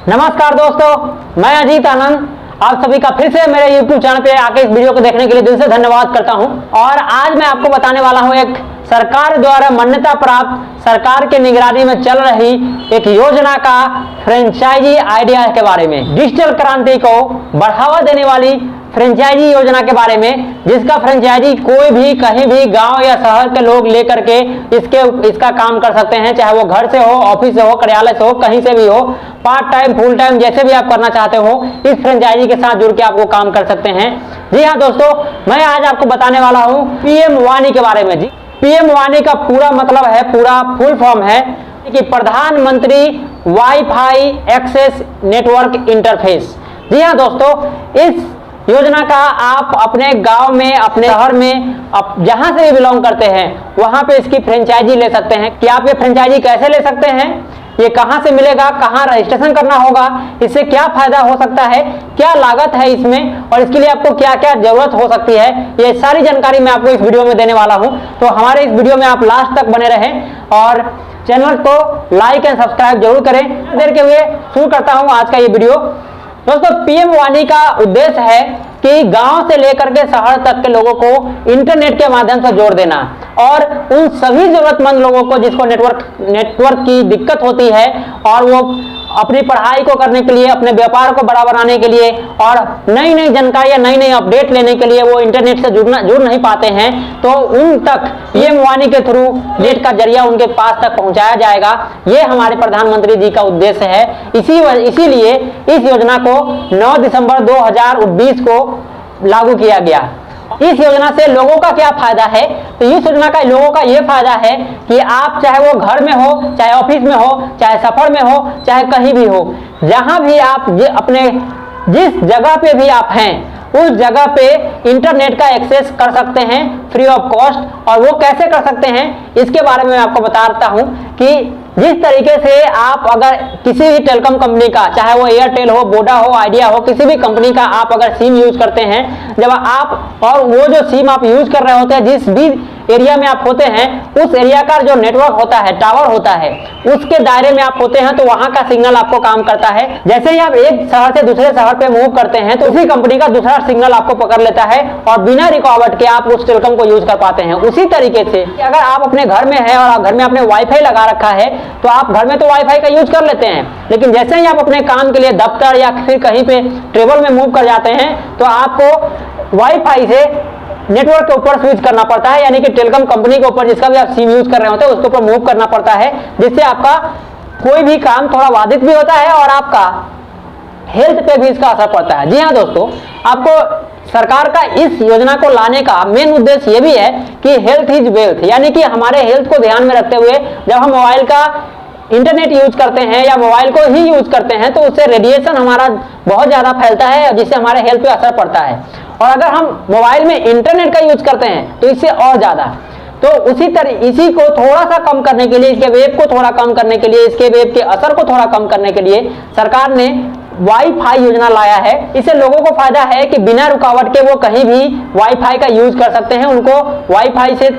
नमस्कार दोस्तों, मैं अजीत आनंद आप सभी का फिर से मेरे YouTube चैनल पे आके इस वीडियो को देखने के लिए दिल से धन्यवाद करता हूं। और आज मैं आपको बताने वाला हूं एक सरकार द्वारा मान्यता प्राप्त सरकार के निगरानी में चल रही एक योजना का फ्रेंचाइजी आइडिया के बारे में, डिजिटल क्रांति को बढ़ावा देने वाली फ्रेंचाइजी योजना के बारे में, जिसका फ्रेंचाइजी कोई भी कहीं भी गांव या शहर के लोग लेकर के इसका काम कर सकते हैं, चाहे वो घर से हो, ऑफिस से हो, कार्यालय से हो, कहीं से भी हो, पार्ट टाइम फुल टाइम जैसे भी आप करना चाहते हो, इस फ्रेंचाइजी के साथ जुड़ के आप वो काम कर सकते हैं। जी हाँ दोस्तों, मैं आज आपको बताने वाला हूँ पीएम वाणी के बारे में। जी, पीएम वाणी का पूरा मतलब है, पूरा फुल फॉर्म है कि प्रधानमंत्री वाईफाई एक्सेस नेटवर्क इंटरफेस। जी हाँ दोस्तों, इस योजना का आप अपने गांव में, अपने शहर में, जहां से भी बिलोंग करते हैं वहां पे इसकी फ्रेंचाइजी ले सकते हैं। कि आप ये फ्रेंचाइजी कैसे ले सकते हैं, ये कहां से मिलेगा, कहां रजिस्ट्रेशन करना होगा, इससे क्या फायदा हो सकता है, क्या लागत है इसमें, और इसके लिए आपको क्या क्या जरूरत हो सकती है, ये सारी जानकारी मैं आपको इस वीडियो में देने वाला हूं। तो हमारे इस वीडियो में आप लास्ट तक बने रहें और चैनल को लाइक एंड सब्सक्राइब जरूर करें। देर के हुए शुरू करता हूं आज का ये वीडियो। दोस्तों, पीएम वाणी का उद्देश्य है कि गांव से लेकर के शहर तक के लोगों को इंटरनेट के माध्यम से जोड़ देना, और उन सभी जरूरतमंद लोगों को जिसको नेटवर्क की दिक्कत होती है और वो अपनी पढ़ाई को करने के लिए, अपने व्यापार को बड़ा बनाने के लिए और नई नई जानकारी या नई नई अपडेट लेने के लिए वो इंटरनेट से जुड़ नहीं पाते हैं, तो उन तक पीएम वाणी के थ्रू नेट का जरिया उनके पास तक पहुंचाया जाएगा। ये हमारे प्रधानमंत्री जी का उद्देश्य है। इसीलिए इस योजना को 9 दिसंबर 2019 को लागू किया गया। इस योजना से लोगों का क्या फायदा है? तो इस योजना का लोगों का यह फायदा है कि आप चाहे वो घर में हो, चाहे ऑफिस में हो, चाहे सफर में हो, चाहे कहीं भी हो, जहां भी आप अपने जिस जगह पे भी आप हैं उस जगह पे इंटरनेट का एक्सेस कर सकते हैं फ्री ऑफ कॉस्ट। और वो कैसे कर सकते हैं इसके बारे में मैं आपको बताता हूं कि जिस तरीके से आप अगर किसी भी टेलीकॉम कंपनी का, चाहे वो एयरटेल हो, वोडा हो, आइडिया हो, किसी भी कंपनी का आप अगर सिम यूज करते हैं, जब आप और वो जो सिम आप यूज कर रहे होते हैं, जिस भी एरिया में आप होते हैं, उस एरिया का जो नेटवर्क होता है, टावर होता है, उसके दायरे में आप होते हैं, तो वहां का सिग्नल आपको काम करता है। जैसे ही आप एक शहर से दूसरे शहर पे मूव करते हैं तो उसी कंपनी का दूसरा सिग्नल आपको पकड़ लेता है और बिना रुकावट के आप उस टेलीकॉम को यूज कर पाते हैं। उसी तरीके से अगर आप अपने घर में हैं और घर में आपने वाईफाई लगा रखा है, तो आप घर में तो वाईफाई का यूज कर लेते हैं, लेकिन जैसे ही आप अपने काम के लिए दफ्तर या फिर कहीं पे ट्रेवल में मूव कर जाते हैं, तो आपको वाईफाई से नेटवर्क के ऊपर स्विच करना पड़ता है, यानी कि टेलीकॉम कंपनी के ऊपर जिसका भी आप सिम यूज कर रहे होते हैं उसके ऊपर मूव करना पड़ता है, जिससे आपका कोई भी काम थोड़ा बाधित भी होता है और आपका हेल्थ पे भी इसका असर पड़ता है। जी हाँ दोस्तों, आपको सरकार का इस योजना को लाने का मेन उद्देश्य ये भी है कि हेल्थ इज वेल्थ, यानी कि हमारे हेल्थ को ध्यान में रखते हुए जब हम मोबाइल का इंटरनेट यूज करते हैं या मोबाइल को ही यूज करते हैं, तो उससे रेडिएशन हमारा बहुत ज्यादा फैलता है, जिससे हमारे हेल्थ पे असर पड़ता है। और अगर हम मोबाइल में इंटरनेट का यूज करते हैं तो इससे और ज्यादा। तो इसी को थोड़ा सा कम करने के लिए, इसके वेब को थोड़ा कम करने के लिए, इसके वेब के असर को थोड़ा कम करने के लिए सरकार ने वाईफाई योजना लाया है। इससे लोगों को फायदा है कि बिना रुकावट के वो कहीं भी वाईफाई का यूज कर सकते हैं। उनको वाईफाई से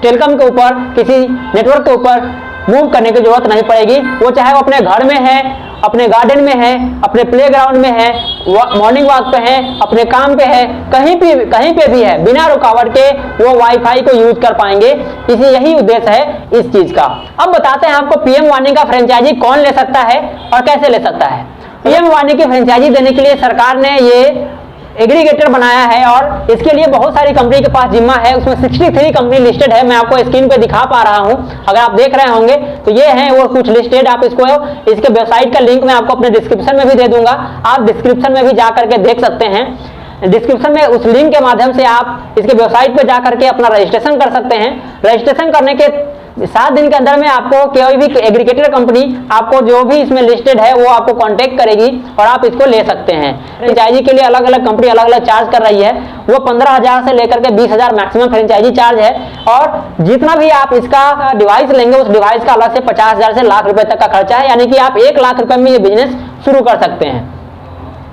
टेलीकॉम के ऊपर, किसी नेटवर्क के ऊपर मूव करने की जरूरत नहीं पड़ेगी। वो चाहे वो अपने घर में है, अपने गार्डन में है, अपने प्लेग्राउंड में है, मॉर्निंग वॉक पे है, अपने काम पे है, कहीं पे भी है, बिना रुकावट के वो वाईफाई को यूज कर पाएंगे। यही उद्देश्य है इस चीज का। अब बताते हैं आपको पीएम वाणी का फ्रेंचाइजी कौन ले सकता है और कैसे ले सकता है। पीएम वाणी की फ्रेंचाइजी देने के लिए सरकार ने ये एग्रीगेटर बनाया है और इसके लिए बहुत सारी कंपनी के पास जिम्मा है। उसमें 63 कंपनी लिस्टेड है। मैं आपको स्क्रीन पे दिखा पा रहा हूं, अगर आप देख रहे होंगे तो ये हैं वो कुछ लिस्टेड। आप इसके वेबसाइट का लिंक मैं आपको अपने डिस्क्रिप्शन में भी दे दूंगा, आप डिस्क्रिप्शन में भी जा करके देख सकते हैं। डिस्क्रिप्शन में उस लिंक के माध्यम से आप इसके वेबसाइट पे जा करके अपना रजिस्ट्रेशन कर सकते हैं। रजिस्ट्रेशन करने के 7 दिन के अंदर में आपको कोई भी एग्रीगेटर कंपनी आपको जो भी इसमें लिस्टेड है वो आपको कांटेक्ट करेगी और आप इसको ले सकते हैं। फ्रेंचाइजी के लिए अलग अलग कंपनी अलग अलग चार्ज कर रही है। वो 15,000 से लेकर के 20,000 मैक्सिमम फ्रेंचाइजी चार्ज है। और जितना भी आप इसका डिवाइस लेंगे उस डिवाइस का अलग से 50,000 से लाख रुपए तक का खर्चा है, यानी कि आप 1 लाख रुपए में ये बिजनेस शुरू कर सकते हैं।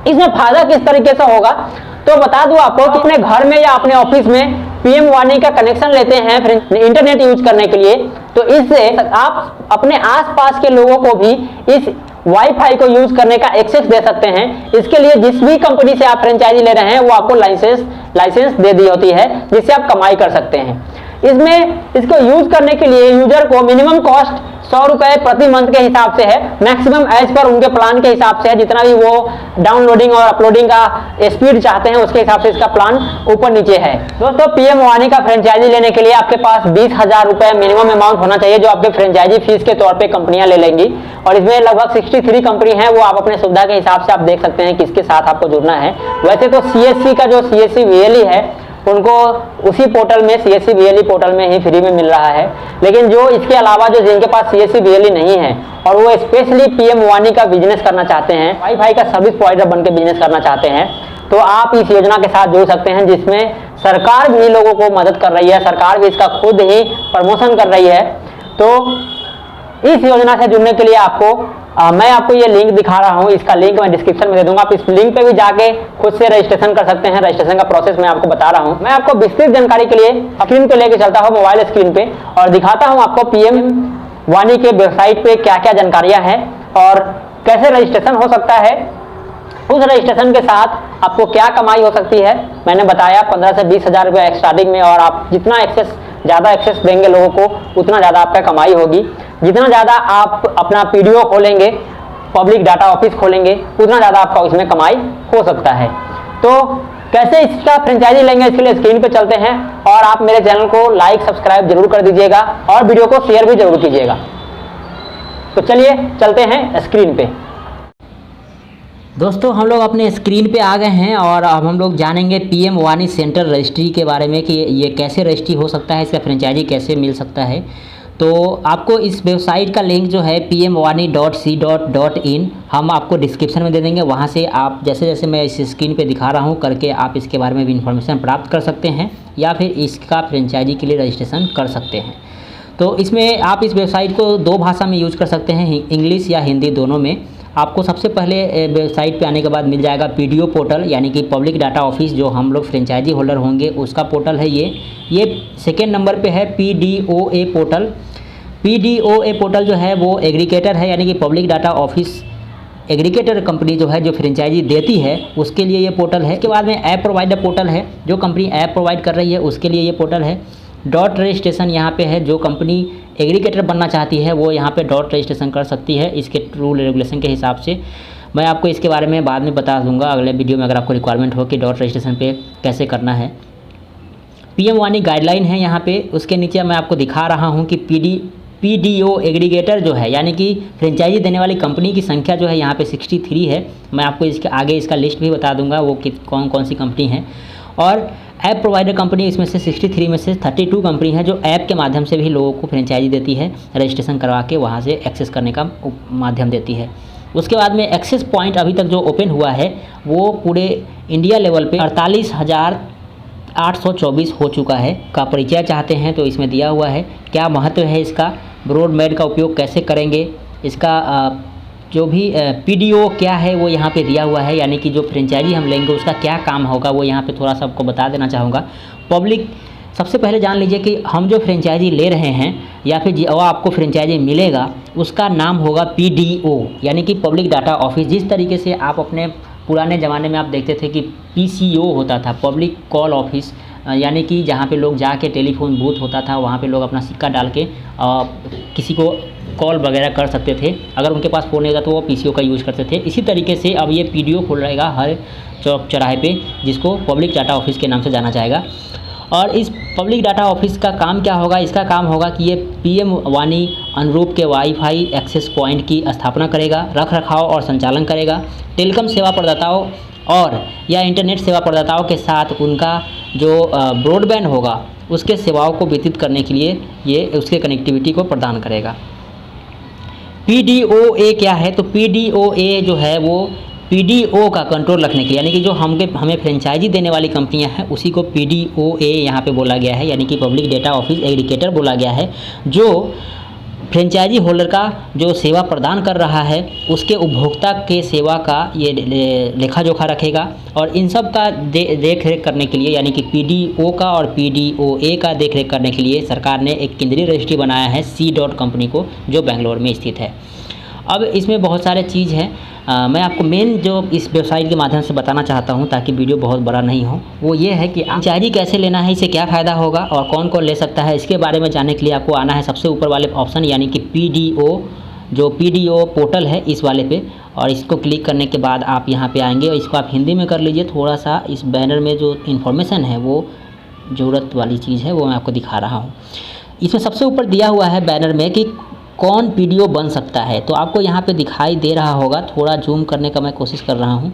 इसमें फायदा किस तरीके से होगा तो बता दूं आपको कि अपने घर में या अपने ऑफिस में पीएम वाणी का कनेक्शन लेते हैं फिर इंटरनेट यूज करने के लिए, तो इससे आप अपने आसपास के लोगों को भी इस वाईफाई को यूज करने का एक्सेस दे सकते हैं। इसके लिए जिस भी कंपनी से आप फ्रेंचाइजी ले रहे हैं वो आपको लाइसेंस दे दी होती है, जिससे आप कमाई कर सकते हैं। इसको यूज करने के लिए यूजर को मिनिमम कॉस्ट 100 रुपए प्रति मंथ के हिसाब से है, मैक्सिमम एज पर उनके प्लान के हिसाब से है, जितना भी वो डाउनलोडिंग और अपलोडिंग का स्पीड चाहते हैं उसके हिसाब से इसका प्लान ऊपर नीचे है। दोस्तों, पीएम वानी का फ्रेंचाइजी लेने के लिए आपके पास 20,000 रुपए मिनिमम अमाउंट होना चाहिए, जो आपके फ्रेंचाइजी फीस के तौर पे कंपनियां ले लेंगी। और इसमें लगभग 63 कंपनी है, वो आप अपने सुविधा के हिसाब से आप देख सकते हैं किसके साथ आपको जुड़ना है। वैसे तो सीएससी का जो सीएससी वीएलई है उनको उसी पोर्टल में सीएससी वीएलई पोर्टल में ही फ्री में मिल रहा है, लेकिन जो इसके अलावा जो जिनके पास सीएससी वीएलई नहीं है और वो स्पेशली पीएम वानी का बिजनेस करना चाहते हैं, वाईफाई का सर्विस प्रोवाइडर बन के बिजनेस करना चाहते हैं, तो आप इस योजना के साथ जुड़ सकते हैं, जिसमें सरकार भी लोगों को मदद कर रही है, सरकार भी इसका खुद ही प्रमोशन कर रही है। तो इस योजना से जुड़ने के लिए मैं आपको ये लिंक दिखा रहा हूँ, इसका लिंक मैं डिस्क्रिप्शन में दे दूंगा। आप इस लिंक पे भी जाके खुद से रजिस्ट्रेशन कर सकते हैं। रजिस्ट्रेशन का प्रोसेस मैं आपको बता रहा हूँ। मैं आपको विस्तृत जानकारी के लिए स्क्रीन पे लेके चलता हूँ, मोबाइल स्क्रीन पे, और दिखाता हूँ आपको पीएम वानी के वेबसाइट पे क्या क्या जानकारियां हैं और कैसे रजिस्ट्रेशन हो सकता है। उस रजिस्ट्रेशन के साथ आपको क्या कमाई हो सकती है, मैंने बताया 15 से 20,000 रुपये स्टार्टिंग में, और आप जितना ज़्यादा एक्सेस देंगे लोगों को उतना ज़्यादा आपका कमाई होगी। जितना ज़्यादा आप अपना पीडीओ खोलेंगे, पब्लिक डाटा ऑफिस खोलेंगे, उतना ज़्यादा आपका उसमें कमाई हो सकता है। तो कैसे इसका फ्रेंचाइजी लेंगे, इसके लिए स्क्रीन पे चलते हैं, और आप मेरे चैनल को लाइक सब्सक्राइब जरूर कर दीजिएगा और वीडियो को शेयर भी जरूर कीजिएगा। तो चलिए चलते हैं स्क्रीन पे। दोस्तों, हम लोग अपने स्क्रीन पे आ गए हैं और अब हम लोग जानेंगे पीएम वानी सेंटर रजिस्ट्री के बारे में कि ये कैसे रजिस्ट्री हो सकता है, इसका फ्रेंचाइजी कैसे मिल सकता है। तो आपको इस वेबसाइट का लिंक जो है pmwani.c.in हम आपको डिस्क्रिप्शन में दे देंगे। वहाँ से आप जैसे जैसे मैं इस स्क्रीन पे दिखा रहा हूँ करके आप इसके बारे में भी इंफॉर्मेशन प्राप्त कर सकते हैं या फिर इसका फ्रेंचाइजी के लिए रजिस्ट्रेशन कर सकते हैं। तो इसमें आप इस वेबसाइट को 2 भाषा में यूज कर सकते हैं, इंग्लिश या हिंदी दोनों में। आपको सबसे पहले वेबसाइट पे आने के बाद मिल जाएगा पीडीओ पोर्टल, यानी कि पब्लिक डाटा ऑफिस, जो हम लोग फ्रेंचाइजी होल्डर होंगे उसका पोर्टल है ये सेकेंड नंबर पे है पीडीओए पोर्टल। पीडीओए पोर्टल जो है वो एग्रीगेटर है, यानी कि public data office aggregator company जो है जो फ्रेंचाइजी देती है उसके लिए ये पोर्टल है। उसके बाद में ऐप प्रोवाइडर पोर्टल है, जो कंपनी ऐप प्रोवाइड कर रही है उसके लिए ये पोर्टल है। डॉट रजिस्ट्रेशन यहाँ पे है, जो कंपनी एग्रीगेटर बनना चाहती है वो यहाँ पे डॉट रजिस्ट्रेशन कर सकती है इसके रूल रेगुलेशन के हिसाब से। मैं आपको इसके बारे में बाद में बता दूंगा अगले वीडियो में, अगर आपको रिक्वायरमेंट हो कि डॉट रजिस्ट्रेशन पे कैसे करना है। पीएम वानी गाइडलाइन है यहाँ पे, उसके नीचे मैं आपको दिखा रहा हूँ कि पीडीओ एग्रीगेटर जो है, यानी कि फ्रेंचाइजी देने वाली कंपनी की संख्या जो है यहाँ पे 63 है। मैं आपको इसके आगे इसका लिस्ट भी बता दूंगा वो कि कौन कौन सी कंपनी है। और ऐप प्रोवाइडर कंपनी इसमें से 63 में से 32 कंपनी है जो ऐप के माध्यम से भी लोगों को फ्रेंचाइजी देती है, रजिस्ट्रेशन करवा के वहाँ से एक्सेस करने का माध्यम देती है। उसके बाद में एक्सेस पॉइंट अभी तक जो ओपन हुआ है वो पूरे इंडिया लेवल पे 48,824 हो चुका है। का परिचय चाहते हैं तो इसमें दिया हुआ है, क्या महत्व है इसका, ब्रॉडबैंड का उपयोग कैसे करेंगे, इसका जो भी पीडीओ क्या है वो यहाँ पे दिया हुआ है, यानी कि जो फ्रेंचाइजी हम लेंगे उसका क्या काम होगा वो यहाँ पे थोड़ा सा आपको बता देना चाहूँगा। पब्लिक सबसे पहले जान लीजिए कि हम जो फ्रेंचाइजी ले रहे हैं या फिर जो आपको फ्रेंचाइजी मिलेगा उसका नाम होगा पीडीओ, यानी कि पब्लिक डाटा ऑफिस। जिस तरीके से आप अपने पुराने ज़माने में आप देखते थे कि पीसीओ होता था, पब्लिक कॉल ऑफिस, यानी कि जहाँ पे लोग जाके टेलीफोन बूथ होता था वहाँ पे लोग अपना सिक्का डाल के किसी को कॉल वगैरह कर सकते थे। अगर उनके पास फ़ोन नहीं था तो वो पीसीओ का यूज़ करते थे। इसी तरीके से अब ये पीडीओ खुल रहेगा हर चौक चौराहे पे, जिसको पब्लिक डाटा ऑफिस के नाम से जाना जाएगा। और इस पब्लिक डाटा ऑफिस का काम क्या होगा, इसका काम होगा कि ये पीएम वानी अनुरूप के वाईफाई एक्सेस पॉइंट की स्थापना करेगा, रख रखाव और संचालन करेगा, टेलीकॉम सेवा प्रदाताओं और या इंटरनेट सेवा प्रदाताओं के साथ उनका जो ब्रॉडबैंड होगा उसके सेवाओं को वितरित करने के लिए ये उसके कनेक्टिविटी को प्रदान करेगा। पीडीओए क्या है, तो पीडीओए जो है वो पीडीओ का कंट्रोल रखने के लिए, यानी कि जो हमें फ्रेंचाइजी देने वाली कंपनियां हैं उसी को पीडीओए यहाँ पे बोला गया है, यानी कि पब्लिक डाटा ऑफिस एग्रीगेटर बोला गया है, जो फ्रेंचाइजी होल्डर का जो सेवा प्रदान कर रहा है उसके उपभोक्ता के सेवा का ये लेखा जोखा रखेगा। और इन सब का देख रेख करने के लिए, यानी कि पीडीओ का और पीडीओए का देख रेख करने के लिए सरकार ने एक केंद्रीय रजिस्ट्री बनाया है C.कंपनी को, जो बेंगलोर में स्थित है। अब इसमें बहुत सारे चीज़ हैं, मैं आपको मेन जो इस वेबसाइट के माध्यम से बताना चाहता हूं ताकि वीडियो बहुत बड़ा नहीं हो, वो ये है कि फ्रेंचाइजी कैसे लेना है, इससे क्या फ़ायदा होगा और कौन कौन ले सकता है। इसके बारे में जानने के लिए आपको आना है सबसे ऊपर वाले ऑप्शन यानी कि PDO, जो PDO पोर्टल है इस वाले पे, और इसको क्लिक करने के बाद आप यहाँ पे आएंगे और इसको आप हिंदी में कर लीजिए। थोड़ा सा इस बैनर में जो इन्फॉर्मेशन है वो ज़रूरत वाली चीज़ है वो मैं आपको दिखा रहा हूँ। इसमें सबसे ऊपर दिया हुआ है बैनर में कि कौन PDO बन सकता है, तो आपको यहाँ पे दिखाई दे रहा होगा, थोड़ा जूम करने का मैं कोशिश कर रहा हूँ,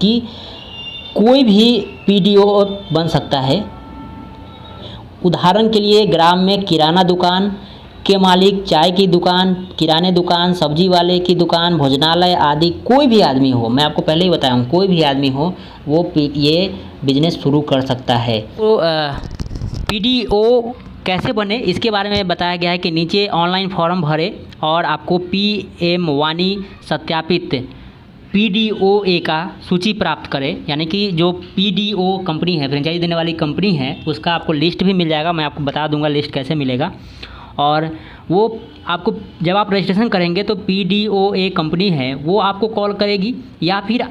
कि कोई भी PDO बन सकता है। उदाहरण के लिए ग्राम में किराना दुकान के मालिक, चाय की दुकान, किराने दुकान, सब्जी वाले की दुकान, भोजनालय आदि कोई भी आदमी हो, मैं आपको पहले ही बताया हूँ, कोई भी आदमी हो वो ये बिजनेस शुरू कर सकता है। तो PDO कैसे बने इसके बारे में बताया गया है कि नीचे ऑनलाइन फॉर्म भरे और आपको PM वानी सत्यापित PDOA का सूची प्राप्त करें, यानी कि जो PDO कंपनी है, फ्रेंचाइजी देने वाली कंपनी है, उसका आपको लिस्ट भी मिल जाएगा। मैं आपको बता दूंगा लिस्ट कैसे मिलेगा। और वो आपको जब आप रजिस्ट्रेशन करेंगे तो PDOA कंपनी है वो आपको कॉल करेगी, या फिर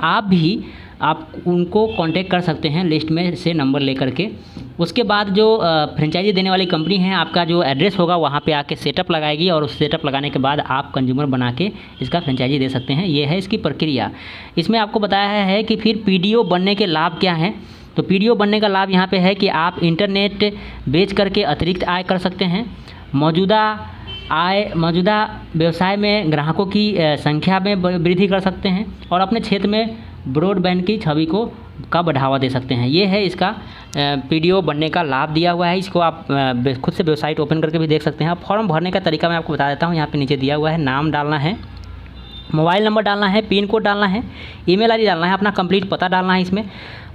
आप उनको कांटेक्ट कर सकते हैं लिस्ट में से नंबर लेकर के। उसके बाद जो फ्रेंचाइजी देने वाली कंपनी है, आपका जो एड्रेस होगा वहाँ पे आके सेटअप लगाएगी और उस सेटअप लगाने के बाद आप कंज्यूमर बना के इसका फ्रेंचाइजी दे सकते हैं। ये है इसकी प्रक्रिया। इसमें आपको बताया है कि फिर PDO बनने के लाभ क्या हैं। तो PDO बनने का लाभ यहाँ पे है कि आप इंटरनेट बेच करके अतिरिक्त आय कर सकते हैं, मौजूदा व्यवसाय में ग्राहकों की संख्या में वृद्धि कर सकते हैं और अपने क्षेत्र में ब्रॉडबैंड की छवि का बढ़ावा दे सकते हैं। ये है इसका PDO बनने का लाभ दिया हुआ है। इसको आप खुद से वेबसाइट ओपन करके भी देख सकते हैं। अब फॉर्म भरने का तरीका मैं आपको बता देता हूँ। यहाँ पे नीचे दिया हुआ है, नाम डालना है, मोबाइल नंबर डालना है, पिन कोड डालना है, ईमेल आईडी डालना है, अपना कंप्लीट पता डालना है इसमें।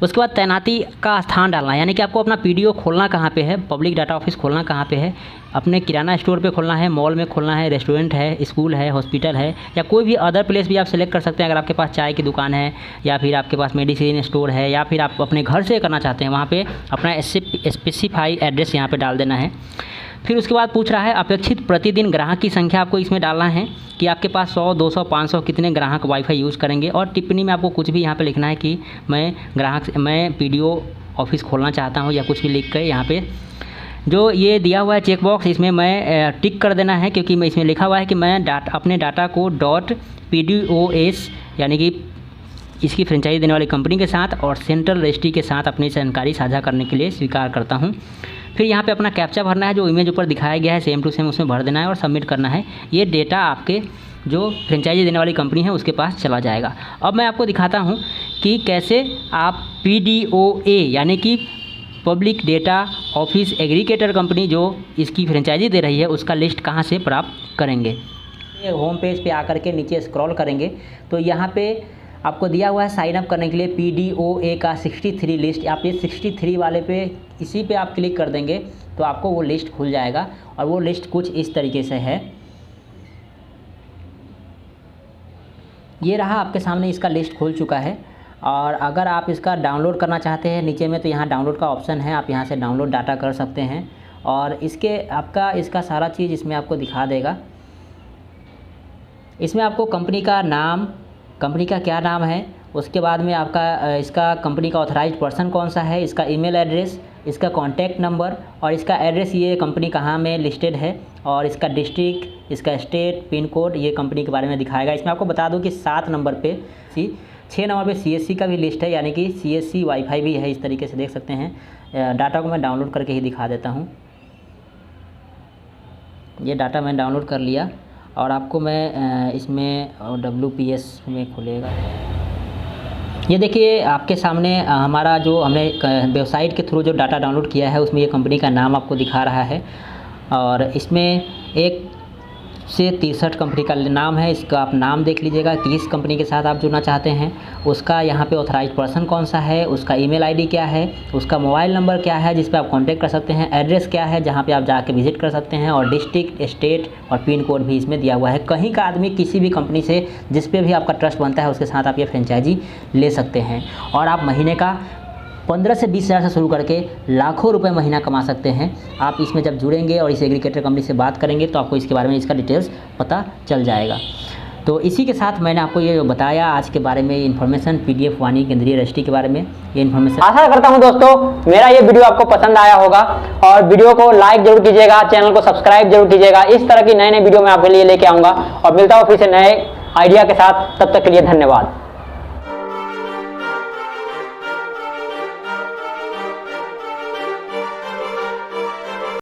उसके बाद तैनाती का स्थान डालना है, यानी कि आपको अपना PDO खोलना कहाँ पे है, पब्लिक डाटा ऑफिस खोलना कहाँ पे है, अपने किराना स्टोर पे खोलना है, मॉल में खोलना है, रेस्टोरेंट है, स्कूल है, हॉस्पिटल है, या कोई भी अदर प्लेस भी आप सेलेक्ट कर सकते हैं। अगर आपके पास चाय की दुकान है या फिर आपके पास मेडिसिन स्टोर है या फिर आप अपने घर से करना चाहते हैं, वहाँ पे अपना स्पेसिफाई एड्रेस यहाँ पे डाल देना है। फिर उसके बाद पूछ रहा है अपेक्षित प्रतिदिन ग्राहक की संख्या आपको इसमें डालना है कि आपके पास 100, 200, 500 कितने ग्राहक वाईफाई यूज़ करेंगे। और टिप्पणी में आपको कुछ भी यहाँ पे लिखना है कि मैं PDO ऑफिस खोलना चाहता हूँ, या कुछ भी लिख कर यहाँ पे जो ये दिया हुआ है चेक बॉक्स, इसमें मैं टिक कर देना है, क्योंकि मैं इसमें लिखा हुआ है कि मैं अपने डाटा को .PDOS यानी कि इसकी फ्रेंचाइजी देने वाली कंपनी के साथ और सेंट्रल रजिस्ट्री के साथ अपनी जानकारी साझा करने के लिए स्वीकार करता हूँ। फिर यहाँ पे अपना कैप्चा भरना है, जो इमेज ऊपर दिखाया गया है सेम टू सेम उसमें भर देना है और सबमिट करना है। ये डेटा आपके जो फ्रेंचाइजी देने वाली कंपनी है उसके पास चला जाएगा। अब मैं आपको दिखाता हूँ कि कैसे आप PDOA यानी कि public data office aggregator company जो इसकी फ्रेंचाइजी दे रही है उसका लिस्ट कहाँ से प्राप्त करेंगे। होम पेज पे आकर के नीचे स्क्रॉल करेंगे तो यहाँ पे आपको दिया हुआ है साइन अप करने के लिए PDOA का 63 लिस्ट। आप ये 63 वाले पे इसी पे आप क्लिक कर देंगे तो आपको वो लिस्ट खुल जाएगा और वो लिस्ट कुछ इस तरीके से है। ये रहा आपके सामने, इसका लिस्ट खुल चुका है। और अगर आप इसका डाउनलोड करना चाहते हैं नीचे में तो यहाँ डाउनलोड का ऑप्शन है, आप यहाँ से डाउनलोड डाटा कर सकते हैं और इसका सारा चीज़ इसमें आपको दिखा देगा। इसमें आपको कंपनी का नाम, कंपनी का क्या नाम है, उसके बाद में आपका इसका कंपनी का ऑथराइज्ड पर्सन कौन सा है, इसका ईमेल एड्रेस, इसका कॉन्टैक्ट नंबर और इसका एड्रेस, ये कंपनी कहाँ में लिस्टेड है और इसका डिस्ट्रिक्ट, इसका स्टेट, पिन कोड, ये कंपनी के बारे में दिखाएगा। इसमें आपको बता दूं कि 6 नंबर पे CSC का भी लिस्ट है, यानी कि CSC वाईफाई भी है। इस तरीके से देख सकते हैं। डाटा को मैं डाउनलोड करके ही दिखा देता हूँ। ये डाटा मैं डाउनलोड कर लिया और आपको मैं इसमें WPS में खुलेगा। ये देखिए आपके सामने हमारा जो हमने वेबसाइट के थ्रू जो डाटा डाउनलोड किया है उसमें ये कंपनी का नाम आपको दिखा रहा है और इसमें 1 से 63 कंपनी का नाम है। इसका आप नाम देख लीजिएगा कि किस कंपनी के साथ आप जुड़ना चाहते हैं, उसका यहाँ पे ऑथराइज्ड पर्सन कौन सा है, उसका ईमेल आईडी क्या है, उसका मोबाइल नंबर क्या है जिस पे आप कांटेक्ट कर सकते हैं, एड्रेस क्या है जहाँ पे आप जाके विजिट कर सकते हैं और डिस्ट्रिक्ट, स्टेट और पिन कोड भी इसमें दिया हुआ है। कहीं का आदमी किसी भी कंपनी से जिस पे भी आपका ट्रस्ट बनता है उसके साथ आप ये फ्रेंचाइजी ले सकते हैं और आप महीने का 15 से 20 हज़ार से शुरू करके लाखों रुपए महीना कमा सकते हैं। आप इसमें जब जुड़ेंगे और इस एग्रीगेटर कंपनी से बात करेंगे तो आपको इसके बारे में इसका डिटेल्स पता चल जाएगा। तो इसी के साथ मैंने आपको ये जो बताया आज के बारे में इन्फॉर्मेशन, PDF वानी केंद्रीय रजिस्ट्री के बारे में ये इन्फॉर्मेशन। आशा करता हूं दोस्तों मेरा ये वीडियो आपको पसंद आया होगा, और वीडियो को लाइक जरूर कीजिएगा, चैनल को सब्सक्राइब जरूर कीजिएगा। इस तरह की नए नए वीडियो मैं आपके लिए लेके आऊंगा, और मिलता हूं फिर से नए आइडिया के साथ। तब तक के लिए धन्यवाद।